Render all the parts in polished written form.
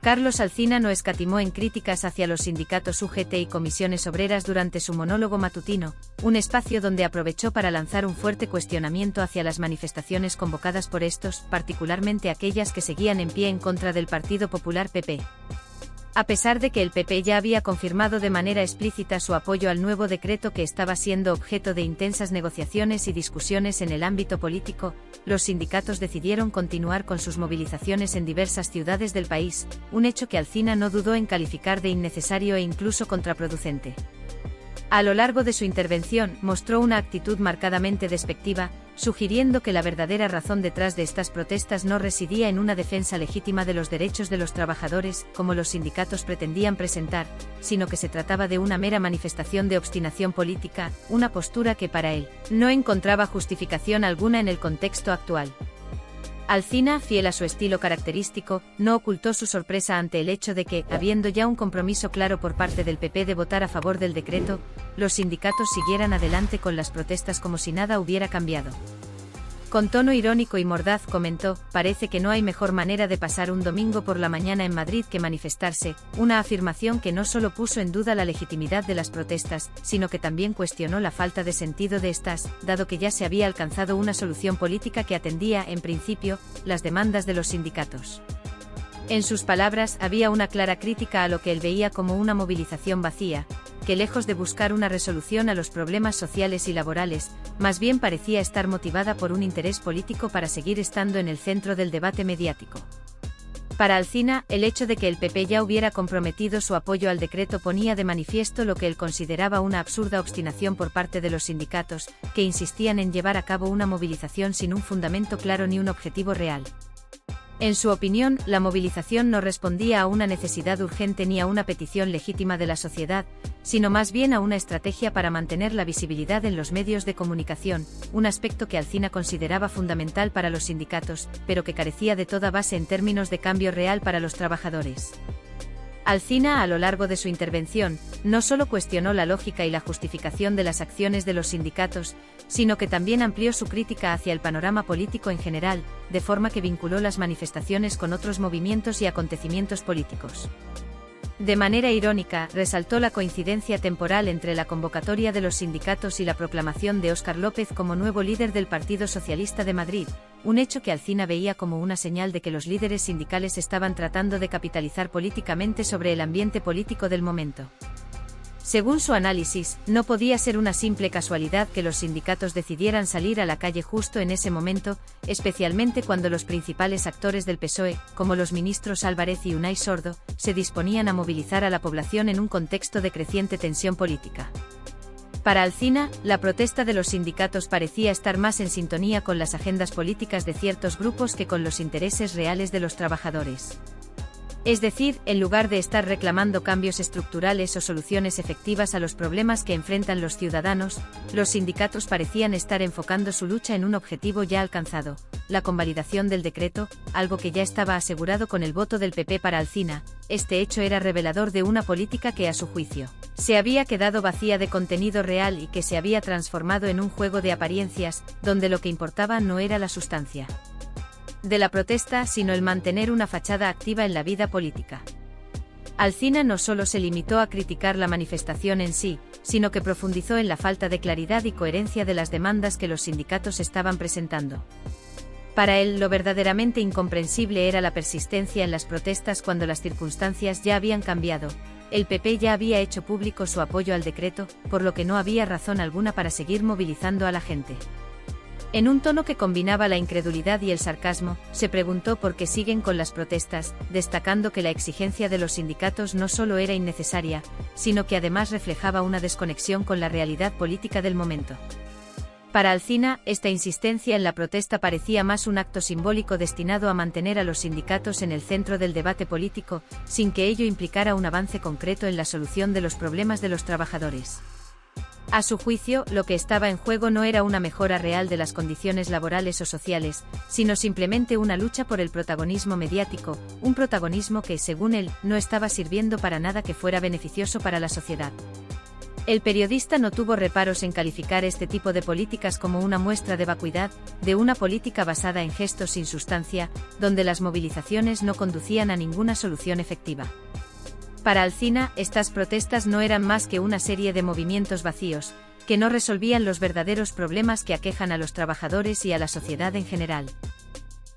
Carlos Alsina no escatimó en críticas hacia los sindicatos UGT y comisiones obreras durante su monólogo matutino, un espacio donde aprovechó para lanzar un fuerte cuestionamiento hacia las manifestaciones convocadas por estos, particularmente aquellas que seguían en pie en contra del Partido Popular PP. A pesar de que el PP ya había confirmado de manera explícita su apoyo al nuevo decreto que estaba siendo objeto de intensas negociaciones y discusiones en el ámbito político, los sindicatos decidieron continuar con sus movilizaciones en diversas ciudades del país, un hecho que Alsina no dudó en calificar de innecesario e incluso contraproducente. A lo largo de su intervención, mostró una actitud marcadamente despectiva, sugiriendo que la verdadera razón detrás de estas protestas no residía en una defensa legítima de los derechos de los trabajadores, como los sindicatos pretendían presentar, sino que se trataba de una mera manifestación de obstinación política, una postura que para él no encontraba justificación alguna en el contexto actual. Alsina, fiel a su estilo característico, no ocultó su sorpresa ante el hecho de que, habiendo ya un compromiso claro por parte del PP de votar a favor del decreto, los sindicatos siguieran adelante con las protestas como si nada hubiera cambiado. Con tono irónico y mordaz comentó: "Parece que no hay mejor manera de pasar un domingo por la mañana en Madrid que manifestarse", una afirmación que no solo puso en duda la legitimidad de las protestas, sino que también cuestionó la falta de sentido de estas, dado que ya se había alcanzado una solución política que atendía, en principio, las demandas de los sindicatos. En sus palabras, había una clara crítica a lo que él veía como una movilización vacía, que lejos de buscar una resolución a los problemas sociales y laborales, más bien parecía estar motivada por un interés político para seguir estando en el centro del debate mediático. Para Alsina, el hecho de que el PP ya hubiera comprometido su apoyo al decreto ponía de manifiesto lo que él consideraba una absurda obstinación por parte de los sindicatos, que insistían en llevar a cabo una movilización sin un fundamento claro ni un objetivo real. En su opinión, la movilización no respondía a una necesidad urgente ni a una petición legítima de la sociedad, sino más bien a una estrategia para mantener la visibilidad en los medios de comunicación, un aspecto que Alsina consideraba fundamental para los sindicatos, pero que carecía de toda base en términos de cambio real para los trabajadores. Alsina, a lo largo de su intervención, no solo cuestionó la lógica y la justificación de las acciones de los sindicatos, sino que también amplió su crítica hacia el panorama político en general, de forma que vinculó las manifestaciones con otros movimientos y acontecimientos políticos. De manera irónica, resaltó la coincidencia temporal entre la convocatoria de los sindicatos y la proclamación de Óscar López como nuevo líder del Partido Socialista de Madrid, un hecho que Alsina veía como una señal de que los líderes sindicales estaban tratando de capitalizar políticamente sobre el ambiente político del momento. Según su análisis, no podía ser una simple casualidad que los sindicatos decidieran salir a la calle justo en ese momento, especialmente cuando los principales actores del PSOE, como los ministros Álvarez y Unai Sordo, se disponían a movilizar a la población en un contexto de creciente tensión política. Para Alsina, la protesta de los sindicatos parecía estar más en sintonía con las agendas políticas de ciertos grupos que con los intereses reales de los trabajadores. Es decir, en lugar de estar reclamando cambios estructurales o soluciones efectivas a los problemas que enfrentan los ciudadanos, los sindicatos parecían estar enfocando su lucha en un objetivo ya alcanzado, la convalidación del decreto, algo que ya estaba asegurado con el voto del PP. Para Alsina, este hecho era revelador de una política que, a su juicio, se había quedado vacía de contenido real y que se había transformado en un juego de apariencias, donde lo que importaba no era la sustancia de la protesta, sino el mantener una fachada activa en la vida política. Alsina no solo se limitó a criticar la manifestación en sí, sino que profundizó en la falta de claridad y coherencia de las demandas que los sindicatos estaban presentando. Para él, lo verdaderamente incomprensible era la persistencia en las protestas cuando las circunstancias ya habían cambiado. El PP ya había hecho público su apoyo al decreto, por lo que no había razón alguna para seguir movilizando a la gente. En un tono que combinaba la incredulidad y el sarcasmo, se preguntó por qué siguen con las protestas, destacando que la exigencia de los sindicatos no solo era innecesaria, sino que además reflejaba una desconexión con la realidad política del momento. Para Alsina, esta insistencia en la protesta parecía más un acto simbólico destinado a mantener a los sindicatos en el centro del debate político, sin que ello implicara un avance concreto en la solución de los problemas de los trabajadores. A su juicio, lo que estaba en juego no era una mejora real de las condiciones laborales o sociales, sino simplemente una lucha por el protagonismo mediático, un protagonismo que, según él, no estaba sirviendo para nada que fuera beneficioso para la sociedad. El periodista no tuvo reparos en calificar este tipo de políticas como una muestra de vacuidad, de una política basada en gestos sin sustancia, donde las movilizaciones no conducían a ninguna solución efectiva. Para Alsina, estas protestas no eran más que una serie de movimientos vacíos, que no resolvían los verdaderos problemas que aquejan a los trabajadores y a la sociedad en general.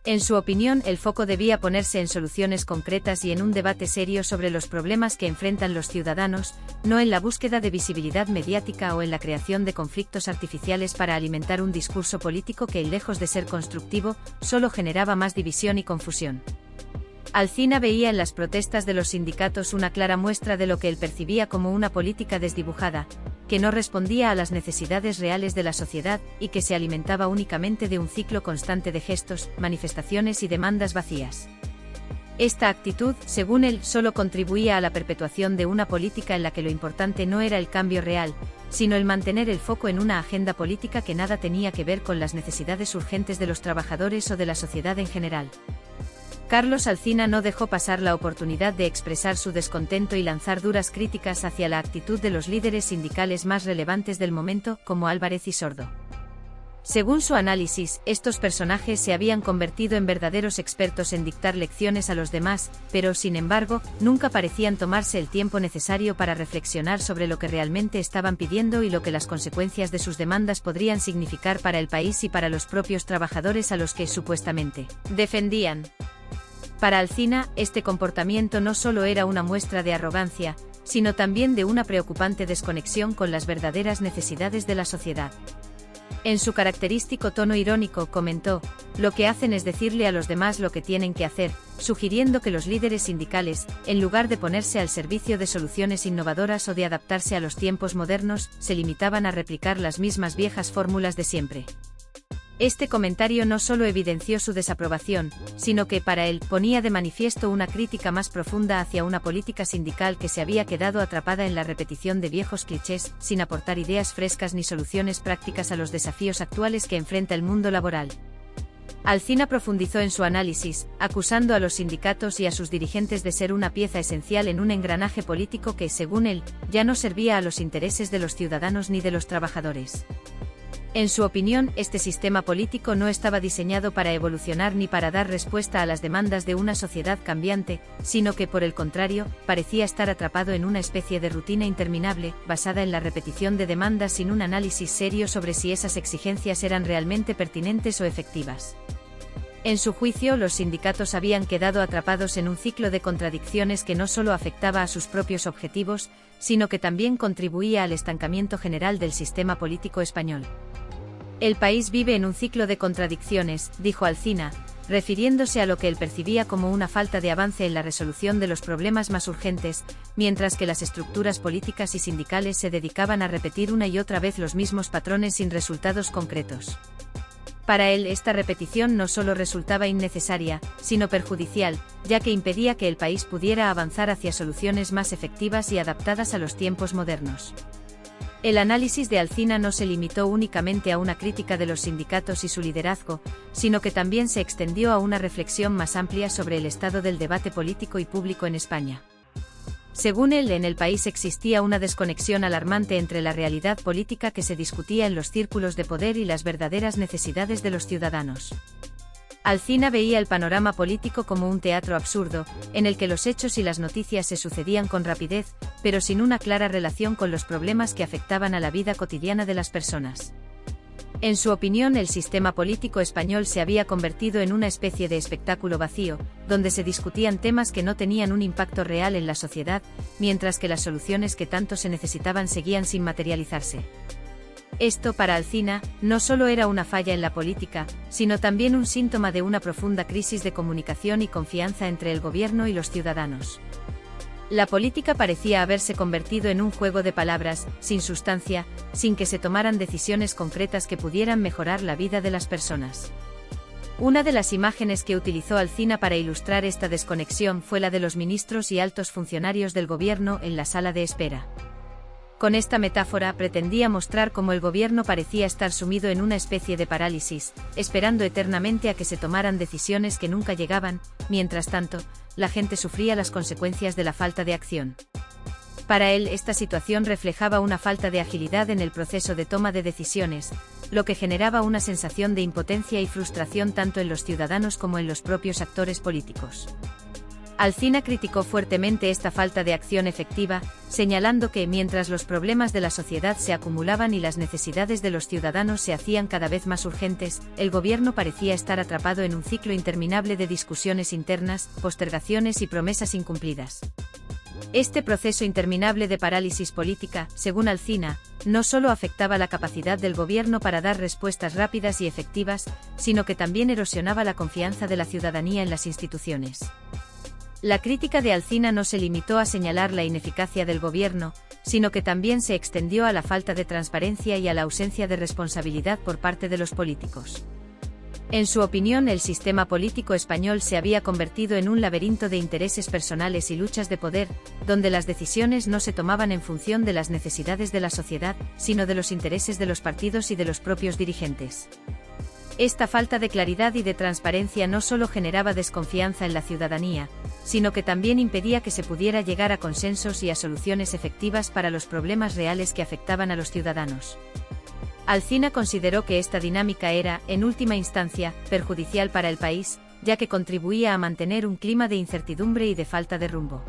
En su opinión, el foco debía ponerse en soluciones concretas y en un debate serio sobre los problemas que enfrentan los ciudadanos, no en la búsqueda de visibilidad mediática o en la creación de conflictos artificiales para alimentar un discurso político que, lejos de ser constructivo, solo generaba más división y confusión. Alsina veía en las protestas de los sindicatos una clara muestra de lo que él percibía como una política desdibujada, que no respondía a las necesidades reales de la sociedad y que se alimentaba únicamente de un ciclo constante de gestos, manifestaciones y demandas vacías. Esta actitud, según él, solo contribuía a la perpetuación de una política en la que lo importante no era el cambio real, sino el mantener el foco en una agenda política que nada tenía que ver con las necesidades urgentes de los trabajadores o de la sociedad en general. Carlos Alsina no dejó pasar la oportunidad de expresar su descontento y lanzar duras críticas hacia la actitud de los líderes sindicales más relevantes del momento, como Álvarez y Sordo. Según su análisis, estos personajes se habían convertido en verdaderos expertos en dictar lecciones a los demás, pero, sin embargo, nunca parecían tomarse el tiempo necesario para reflexionar sobre lo que realmente estaban pidiendo y lo que las consecuencias de sus demandas podrían significar para el país y para los propios trabajadores a los que, supuestamente, defendían. Para Alsina, este comportamiento no solo era una muestra de arrogancia, sino también de una preocupante desconexión con las verdaderas necesidades de la sociedad. En su característico tono irónico comentó: "Lo que hacen es decirle a los demás lo que tienen que hacer", sugiriendo que los líderes sindicales, en lugar de ponerse al servicio de soluciones innovadoras o de adaptarse a los tiempos modernos, se limitaban a replicar las mismas viejas fórmulas de siempre. Este comentario no solo evidenció su desaprobación, sino que, para él, ponía de manifiesto una crítica más profunda hacia una política sindical que se había quedado atrapada en la repetición de viejos clichés, sin aportar ideas frescas ni soluciones prácticas a los desafíos actuales que enfrenta el mundo laboral. Alsina profundizó en su análisis, acusando a los sindicatos y a sus dirigentes de ser una pieza esencial en un engranaje político que, según él, ya no servía a los intereses de los ciudadanos ni de los trabajadores. En su opinión, este sistema político no estaba diseñado para evolucionar ni para dar respuesta a las demandas de una sociedad cambiante, sino que, por el contrario, parecía estar atrapado en una especie de rutina interminable, basada en la repetición de demandas sin un análisis serio sobre si esas exigencias eran realmente pertinentes o efectivas. En su juicio, los sindicatos habían quedado atrapados en un ciclo de contradicciones que no solo afectaba a sus propios objetivos, sino que también contribuía al estancamiento general del sistema político español. El país vive en un ciclo de contradicciones, dijo Alsina, refiriéndose a lo que él percibía como una falta de avance en la resolución de los problemas más urgentes, mientras que las estructuras políticas y sindicales se dedicaban a repetir una y otra vez los mismos patrones sin resultados concretos. Para él, esta repetición no solo resultaba innecesaria, sino perjudicial, ya que impedía que el país pudiera avanzar hacia soluciones más efectivas y adaptadas a los tiempos modernos. El análisis de Alsina no se limitó únicamente a una crítica de los sindicatos y su liderazgo, sino que también se extendió a una reflexión más amplia sobre el estado del debate político y público en España. Según él, en el país existía una desconexión alarmante entre la realidad política que se discutía en los círculos de poder y las verdaderas necesidades de los ciudadanos. Alsina veía el panorama político como un teatro absurdo, en el que los hechos y las noticias se sucedían con rapidez, pero sin una clara relación con los problemas que afectaban a la vida cotidiana de las personas. En su opinión, el sistema político español se había convertido en una especie de espectáculo vacío, donde se discutían temas que no tenían un impacto real en la sociedad, mientras que las soluciones que tanto se necesitaban seguían sin materializarse. Esto, para Alsina, no solo era una falla en la política, sino también un síntoma de una profunda crisis de comunicación y confianza entre el gobierno y los ciudadanos. La política parecía haberse convertido en un juego de palabras, sin sustancia, sin que se tomaran decisiones concretas que pudieran mejorar la vida de las personas. Una de las imágenes que utilizó Alsina para ilustrar esta desconexión fue la de los ministros y altos funcionarios del gobierno en la sala de espera. Con esta metáfora pretendía mostrar cómo el gobierno parecía estar sumido en una especie de parálisis, esperando eternamente a que se tomaran decisiones que nunca llegaban. Mientras tanto, la gente sufría las consecuencias de la falta de acción. Para él, esta situación reflejaba una falta de agilidad en el proceso de toma de decisiones, lo que generaba una sensación de impotencia y frustración tanto en los ciudadanos como en los propios actores políticos. Alsina criticó fuertemente esta falta de acción efectiva, señalando que, mientras los problemas de la sociedad se acumulaban y las necesidades de los ciudadanos se hacían cada vez más urgentes, el gobierno parecía estar atrapado en un ciclo interminable de discusiones internas, postergaciones y promesas incumplidas. Este proceso interminable de parálisis política, según Alsina, no solo afectaba la capacidad del gobierno para dar respuestas rápidas y efectivas, sino que también erosionaba la confianza de la ciudadanía en las instituciones. La crítica de Alsina no se limitó a señalar la ineficacia del gobierno, sino que también se extendió a la falta de transparencia y a la ausencia de responsabilidad por parte de los políticos. En su opinión, el sistema político español se había convertido en un laberinto de intereses personales y luchas de poder, donde las decisiones no se tomaban en función de las necesidades de la sociedad, sino de los intereses de los partidos y de los propios dirigentes. Esta falta de claridad y de transparencia no solo generaba desconfianza en la ciudadanía, sino que también impedía que se pudiera llegar a consensos y a soluciones efectivas para los problemas reales que afectaban a los ciudadanos. Alsina consideró que esta dinámica era, en última instancia, perjudicial para el país, ya que contribuía a mantener un clima de incertidumbre y de falta de rumbo.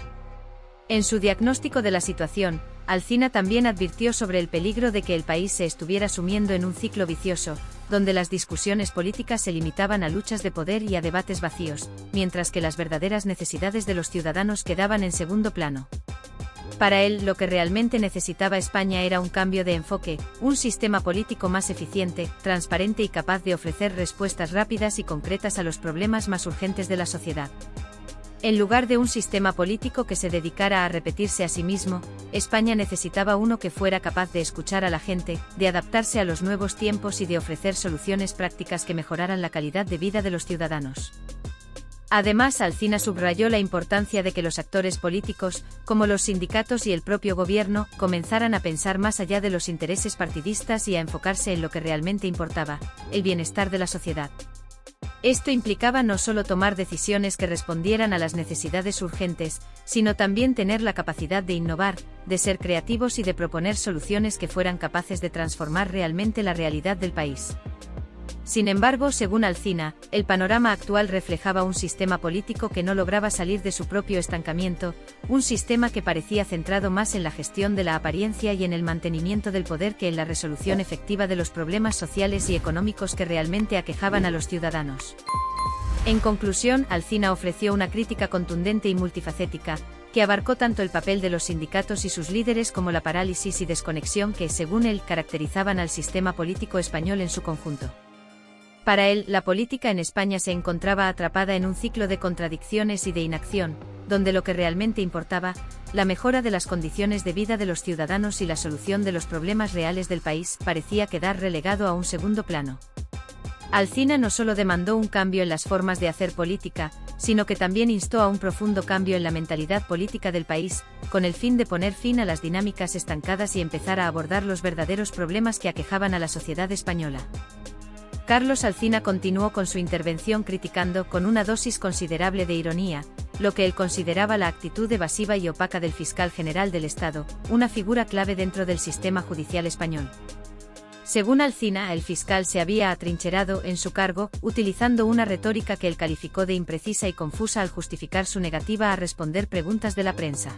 En su diagnóstico de la situación, Alsina también advirtió sobre el peligro de que el país se estuviera sumiendo en un ciclo vicioso, donde las discusiones políticas se limitaban a luchas de poder y a debates vacíos, mientras que las verdaderas necesidades de los ciudadanos quedaban en segundo plano. Para él, lo que realmente necesitaba España era un cambio de enfoque, un sistema político más eficiente, transparente y capaz de ofrecer respuestas rápidas y concretas a los problemas más urgentes de la sociedad. En lugar de un sistema político que se dedicara a repetirse a sí mismo, España necesitaba uno que fuera capaz de escuchar a la gente, de adaptarse a los nuevos tiempos y de ofrecer soluciones prácticas que mejoraran la calidad de vida de los ciudadanos. Además, Alsina subrayó la importancia de que los actores políticos, como los sindicatos y el propio gobierno, comenzaran a pensar más allá de los intereses partidistas y a enfocarse en lo que realmente importaba, el bienestar de la sociedad. Esto implicaba no solo tomar decisiones que respondieran a las necesidades urgentes, sino también tener la capacidad de innovar, de ser creativos y de proponer soluciones que fueran capaces de transformar realmente la realidad del país. Sin embargo, según Alsina, el panorama actual reflejaba un sistema político que no lograba salir de su propio estancamiento, un sistema que parecía centrado más en la gestión de la apariencia y en el mantenimiento del poder que en la resolución efectiva de los problemas sociales y económicos que realmente aquejaban a los ciudadanos. En conclusión, Alsina ofreció una crítica contundente y multifacética, que abarcó tanto el papel de los sindicatos y sus líderes como la parálisis y desconexión que, según él, caracterizaban al sistema político español en su conjunto. Para él, la política en España se encontraba atrapada en un ciclo de contradicciones y de inacción, donde lo que realmente importaba, la mejora de las condiciones de vida de los ciudadanos y la solución de los problemas reales del país, parecía quedar relegado a un segundo plano. Alsina no solo demandó un cambio en las formas de hacer política, sino que también instó a un profundo cambio en la mentalidad política del país, con el fin de poner fin a las dinámicas estancadas y empezar a abordar los verdaderos problemas que aquejaban a la sociedad española. Carlos Alsina continuó con su intervención criticando, con una dosis considerable de ironía, lo que él consideraba la actitud evasiva y opaca del fiscal general del Estado, una figura clave dentro del sistema judicial español. Según Alsina, el fiscal se había atrincherado en su cargo, utilizando una retórica que él calificó de imprecisa y confusa al justificar su negativa a responder preguntas de la prensa.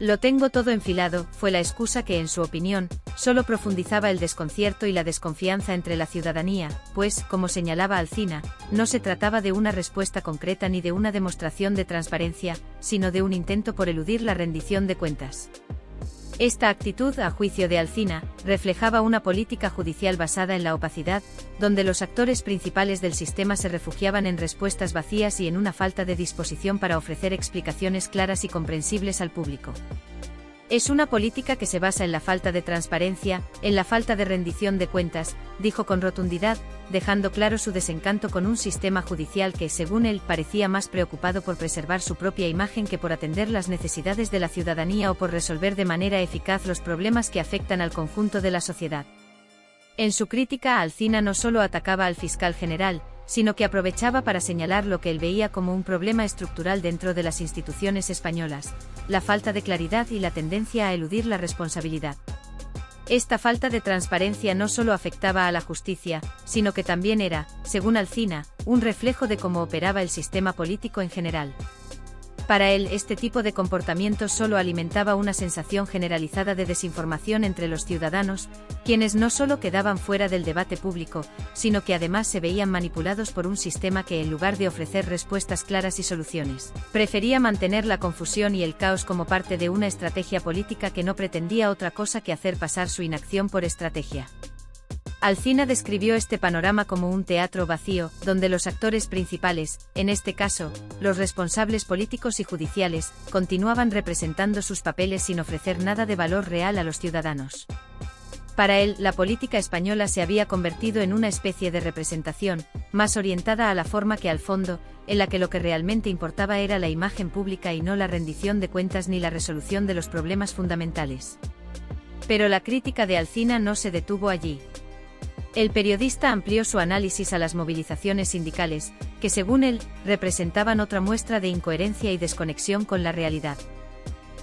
Lo tengo todo enfilado, fue la excusa que, en su opinión, solo profundizaba el desconcierto y la desconfianza entre la ciudadanía, pues, como señalaba Alsina, no se trataba de una respuesta concreta ni de una demostración de transparencia, sino de un intento por eludir la rendición de cuentas. Esta actitud, a juicio de Alsina, reflejaba una política judicial basada en la opacidad, donde los actores principales del sistema se refugiaban en respuestas vacías y en una falta de disposición para ofrecer explicaciones claras y comprensibles al público. Es una política que se basa en la falta de transparencia, en la falta de rendición de cuentas, dijo con rotundidad, dejando claro su desencanto con un sistema judicial que, según él, parecía más preocupado por preservar su propia imagen que por atender las necesidades de la ciudadanía o por resolver de manera eficaz los problemas que afectan al conjunto de la sociedad. En su crítica, Alsina no solo atacaba al fiscal general, sino que aprovechaba para señalar lo que él veía como un problema estructural dentro de las instituciones españolas: la falta de claridad y la tendencia a eludir la responsabilidad. Esta falta de transparencia no solo afectaba a la justicia, sino que también era, según Alsina, un reflejo de cómo operaba el sistema político en general. Para él, este tipo de comportamiento solo alimentaba una sensación generalizada de desinformación entre los ciudadanos, quienes no solo quedaban fuera del debate público, sino que además se veían manipulados por un sistema que, en lugar de ofrecer respuestas claras y soluciones, prefería mantener la confusión y el caos como parte de una estrategia política que no pretendía otra cosa que hacer pasar su inacción por estrategia. Alsina describió este panorama como un teatro vacío, donde los actores principales, en este caso, los responsables políticos y judiciales, continuaban representando sus papeles sin ofrecer nada de valor real a los ciudadanos. Para él, la política española se había convertido en una especie de representación, más orientada a la forma que al fondo, en la que lo que realmente importaba era la imagen pública y no la rendición de cuentas ni la resolución de los problemas fundamentales. Pero la crítica de Alsina no se detuvo allí. El periodista amplió su análisis a las movilizaciones sindicales, que según él, representaban otra muestra de incoherencia y desconexión con la realidad.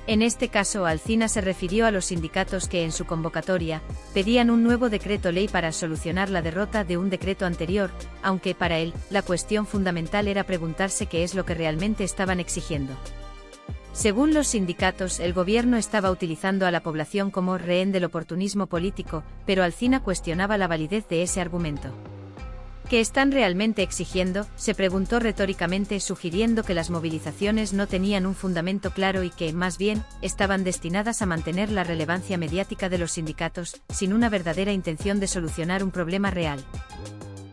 En este caso, Alsina se refirió a los sindicatos que en su convocatoria pedían un nuevo decreto ley para solucionar la derrota de un decreto anterior, aunque para él, la cuestión fundamental era preguntarse qué es lo que realmente estaban exigiendo. Según los sindicatos, el gobierno estaba utilizando a la población como rehén del oportunismo político, pero Alsina cuestionaba la validez de ese argumento. ¿Qué están realmente exigiendo?, se preguntó retóricamente, sugiriendo que las movilizaciones no tenían un fundamento claro y que, más bien, estaban destinadas a mantener la relevancia mediática de los sindicatos, sin una verdadera intención de solucionar un problema real.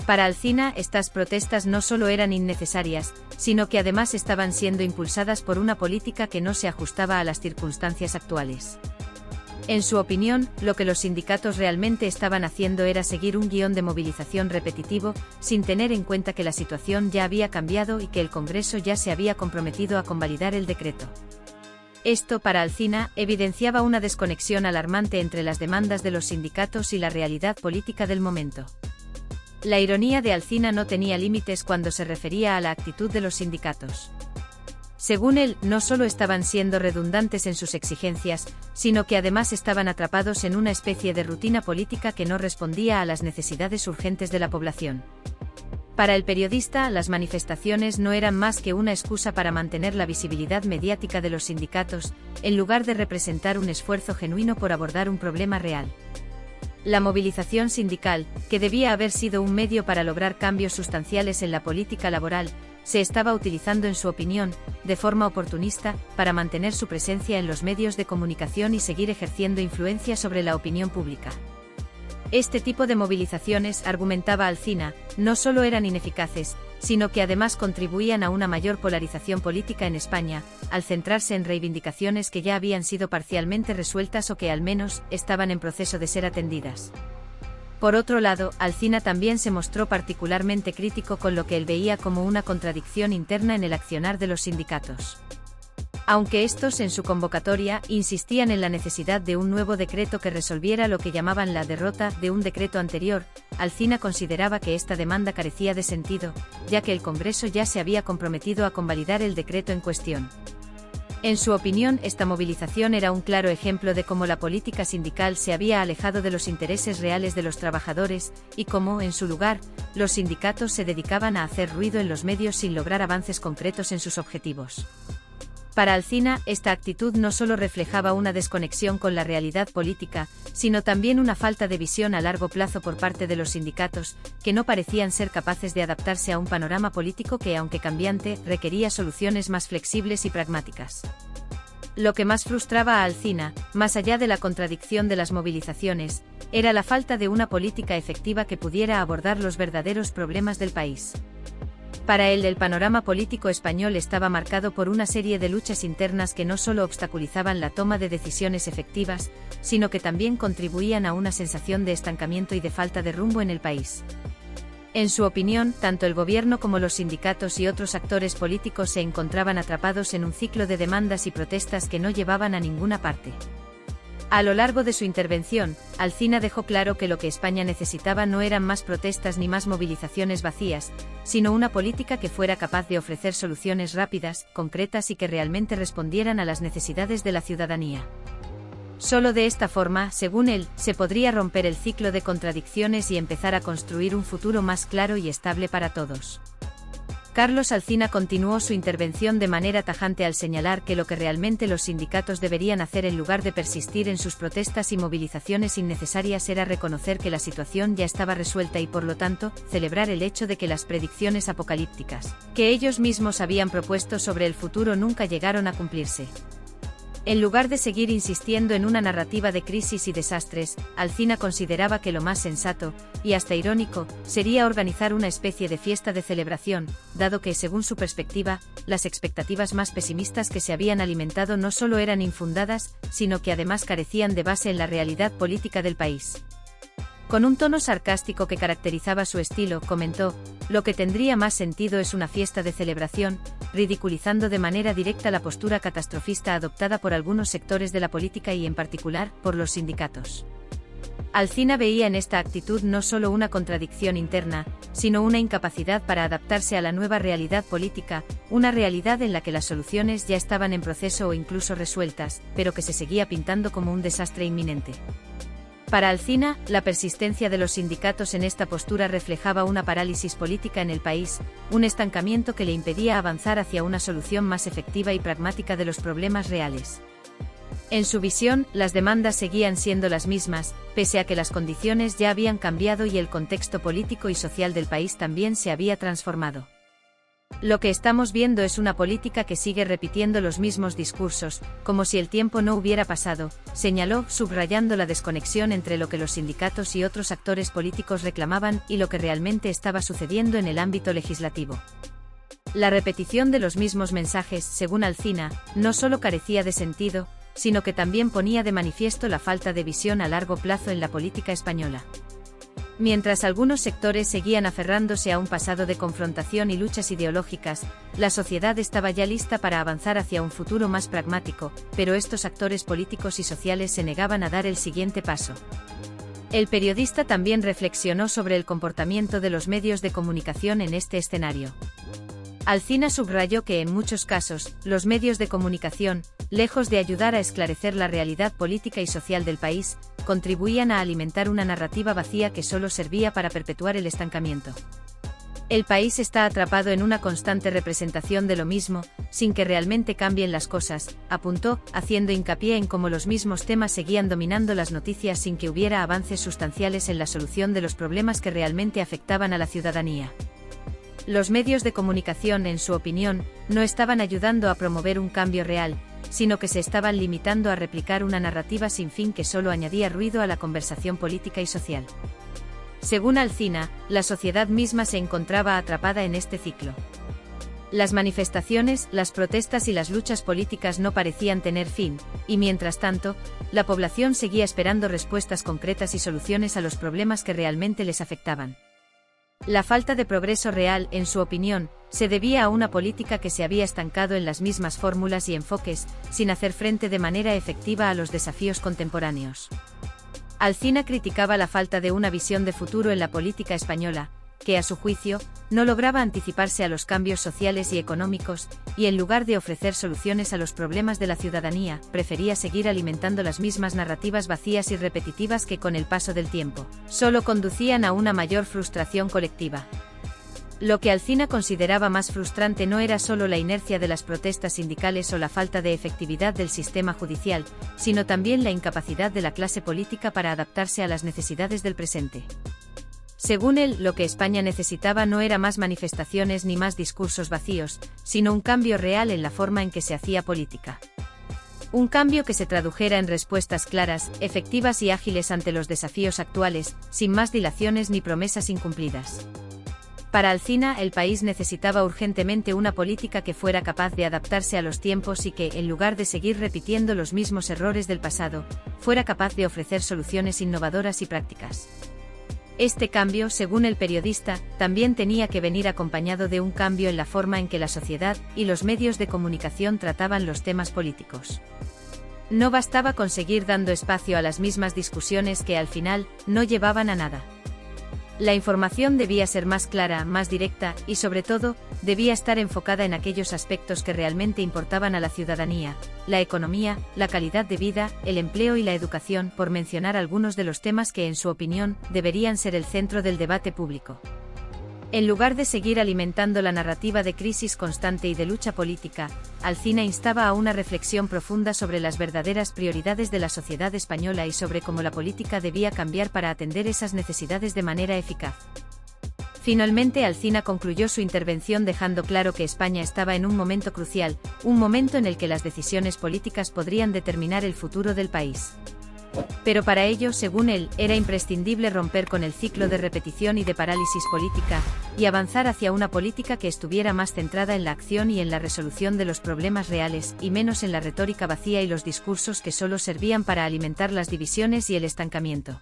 Para Alsina, estas protestas no solo eran innecesarias, sino que además estaban siendo impulsadas por una política que no se ajustaba a las circunstancias actuales. En su opinión, lo que los sindicatos realmente estaban haciendo era seguir un guión de movilización repetitivo, sin tener en cuenta que la situación ya había cambiado y que el Congreso ya se había comprometido a convalidar el decreto. Esto, para Alsina, evidenciaba una desconexión alarmante entre las demandas de los sindicatos y la realidad política del momento. La ironía de Alsina no tenía límites cuando se refería a la actitud de los sindicatos. Según él, no solo estaban siendo redundantes en sus exigencias, sino que además estaban atrapados en una especie de rutina política que no respondía a las necesidades urgentes de la población. Para el periodista, las manifestaciones no eran más que una excusa para mantener la visibilidad mediática de los sindicatos, en lugar de representar un esfuerzo genuino por abordar un problema real. La movilización sindical, que debía haber sido un medio para lograr cambios sustanciales en la política laboral, se estaba utilizando, en su opinión, de forma oportunista, para mantener su presencia en los medios de comunicación y seguir ejerciendo influencia sobre la opinión pública. Este tipo de movilizaciones, argumentaba Alsina, no solo eran ineficaces, sino que además contribuían a una mayor polarización política en España, al centrarse en reivindicaciones que ya habían sido parcialmente resueltas o que al menos estaban en proceso de ser atendidas. Por otro lado, Alsina también se mostró particularmente crítico con lo que él veía como una contradicción interna en el accionar de los sindicatos. Aunque estos, en su convocatoria, insistían en la necesidad de un nuevo decreto que resolviera lo que llamaban la derrota de un decreto anterior, Alsina consideraba que esta demanda carecía de sentido, ya que el Congreso ya se había comprometido a convalidar el decreto en cuestión. En su opinión, esta movilización era un claro ejemplo de cómo la política sindical se había alejado de los intereses reales de los trabajadores, y cómo, en su lugar, los sindicatos se dedicaban a hacer ruido en los medios sin lograr avances concretos en sus objetivos. Para Alsina, esta actitud no solo reflejaba una desconexión con la realidad política, sino también una falta de visión a largo plazo por parte de los sindicatos, que no parecían ser capaces de adaptarse a un panorama político que, aunque cambiante, requería soluciones más flexibles y pragmáticas. Lo que más frustraba a Alsina, más allá de la contradicción de las movilizaciones, era la falta de una política efectiva que pudiera abordar los verdaderos problemas del país. Para él, el panorama político español estaba marcado por una serie de luchas internas que no solo obstaculizaban la toma de decisiones efectivas, sino que también contribuían a una sensación de estancamiento y de falta de rumbo en el país. En su opinión, tanto el gobierno como los sindicatos y otros actores políticos se encontraban atrapados en un ciclo de demandas y protestas que no llevaban a ninguna parte. A lo largo de su intervención, Alsina dejó claro que lo que España necesitaba no eran más protestas ni más movilizaciones vacías, sino una política que fuera capaz de ofrecer soluciones rápidas, concretas y que realmente respondieran a las necesidades de la ciudadanía. Solo de esta forma, según él, se podría romper el ciclo de contradicciones y empezar a construir un futuro más claro y estable para todos. Carlos Alsina continuó su intervención de manera tajante al señalar que lo que realmente los sindicatos deberían hacer en lugar de persistir en sus protestas y movilizaciones innecesarias era reconocer que la situación ya estaba resuelta y por lo tanto, celebrar el hecho de que las predicciones apocalípticas que ellos mismos habían propuesto sobre el futuro nunca llegaron a cumplirse. En lugar de seguir insistiendo en una narrativa de crisis y desastres, Alsina consideraba que lo más sensato, y hasta irónico, sería organizar una especie de fiesta de celebración, dado que, según su perspectiva, las expectativas más pesimistas que se habían alimentado no solo eran infundadas, sino que además carecían de base en la realidad política del país. Con un tono sarcástico que caracterizaba su estilo, comentó: "Lo que tendría más sentido es una fiesta de celebración", ridiculizando de manera directa la postura catastrofista adoptada por algunos sectores de la política y en particular, por los sindicatos. Alsina veía en esta actitud no solo una contradicción interna, sino una incapacidad para adaptarse a la nueva realidad política, una realidad en la que las soluciones ya estaban en proceso o incluso resueltas, pero que se seguía pintando como un desastre inminente. Para Alsina, la persistencia de los sindicatos en esta postura reflejaba una parálisis política en el país, un estancamiento que le impedía avanzar hacia una solución más efectiva y pragmática de los problemas reales. En su visión, las demandas seguían siendo las mismas, pese a que las condiciones ya habían cambiado y el contexto político y social del país también se había transformado. Lo que estamos viendo es una política que sigue repitiendo los mismos discursos, como si el tiempo no hubiera pasado, señaló, subrayando la desconexión entre lo que los sindicatos y otros actores políticos reclamaban y lo que realmente estaba sucediendo en el ámbito legislativo. La repetición de los mismos mensajes, según Alsina, no solo carecía de sentido, sino que también ponía de manifiesto la falta de visión a largo plazo en la política española. Mientras algunos sectores seguían aferrándose a un pasado de confrontación y luchas ideológicas, la sociedad estaba ya lista para avanzar hacia un futuro más pragmático, pero estos actores políticos y sociales se negaban a dar el siguiente paso. El periodista también reflexionó sobre el comportamiento de los medios de comunicación en este escenario. Alsina subrayó que en muchos casos, los medios de comunicación, lejos de ayudar a esclarecer la realidad política y social del país, contribuían a alimentar una narrativa vacía que solo servía para perpetuar el estancamiento. El país está atrapado en una constante representación de lo mismo, sin que realmente cambien las cosas, apuntó, haciendo hincapié en cómo los mismos temas seguían dominando las noticias sin que hubiera avances sustanciales en la solución de los problemas que realmente afectaban a la ciudadanía. Los medios de comunicación, en su opinión, no estaban ayudando a promover un cambio real, sino que se estaban limitando a replicar una narrativa sin fin que solo añadía ruido a la conversación política y social. Según Alsina, la sociedad misma se encontraba atrapada en este ciclo. Las manifestaciones, las protestas y las luchas políticas no parecían tener fin, y mientras tanto, la población seguía esperando respuestas concretas y soluciones a los problemas que realmente les afectaban. La falta de progreso real, en su opinión, se debía a una política que se había estancado en las mismas fórmulas y enfoques, sin hacer frente de manera efectiva a los desafíos contemporáneos. Alsina criticaba la falta de una visión de futuro en la política española, que a su juicio, no lograba anticiparse a los cambios sociales y económicos, y en lugar de ofrecer soluciones a los problemas de la ciudadanía, prefería seguir alimentando las mismas narrativas vacías y repetitivas que con el paso del tiempo, solo conducían a una mayor frustración colectiva. Lo que Alsina consideraba más frustrante no era solo la inercia de las protestas sindicales o la falta de efectividad del sistema judicial, sino también la incapacidad de la clase política para adaptarse a las necesidades del presente. Según él, lo que España necesitaba no era más manifestaciones ni más discursos vacíos, sino un cambio real en la forma en que se hacía política. Un cambio que se tradujera en respuestas claras, efectivas y ágiles ante los desafíos actuales, sin más dilaciones ni promesas incumplidas. Para Alsina, el país necesitaba urgentemente una política que fuera capaz de adaptarse a los tiempos y que, en lugar de seguir repitiendo los mismos errores del pasado, fuera capaz de ofrecer soluciones innovadoras y prácticas. Este cambio, según el periodista, también tenía que venir acompañado de un cambio en la forma en que la sociedad y los medios de comunicación trataban los temas políticos. No bastaba con seguir dando espacio a las mismas discusiones que al final no llevaban a nada. La información debía ser más clara, más directa, y sobre todo, debía estar enfocada en aquellos aspectos que realmente importaban a la ciudadanía: la economía, la calidad de vida, el empleo y la educación, por mencionar algunos de los temas que, en su opinión, deberían ser el centro del debate público. En lugar de seguir alimentando la narrativa de crisis constante y de lucha política, Alsina instaba a una reflexión profunda sobre las verdaderas prioridades de la sociedad española y sobre cómo la política debía cambiar para atender esas necesidades de manera eficaz. Finalmente, Alsina concluyó su intervención dejando claro que España estaba en un momento crucial, un momento en el que las decisiones políticas podrían determinar el futuro del país. Pero para ello, según él, era imprescindible romper con el ciclo de repetición y de parálisis política, y avanzar hacia una política que estuviera más centrada en la acción y en la resolución de los problemas reales, y menos en la retórica vacía y los discursos que solo servían para alimentar las divisiones y el estancamiento.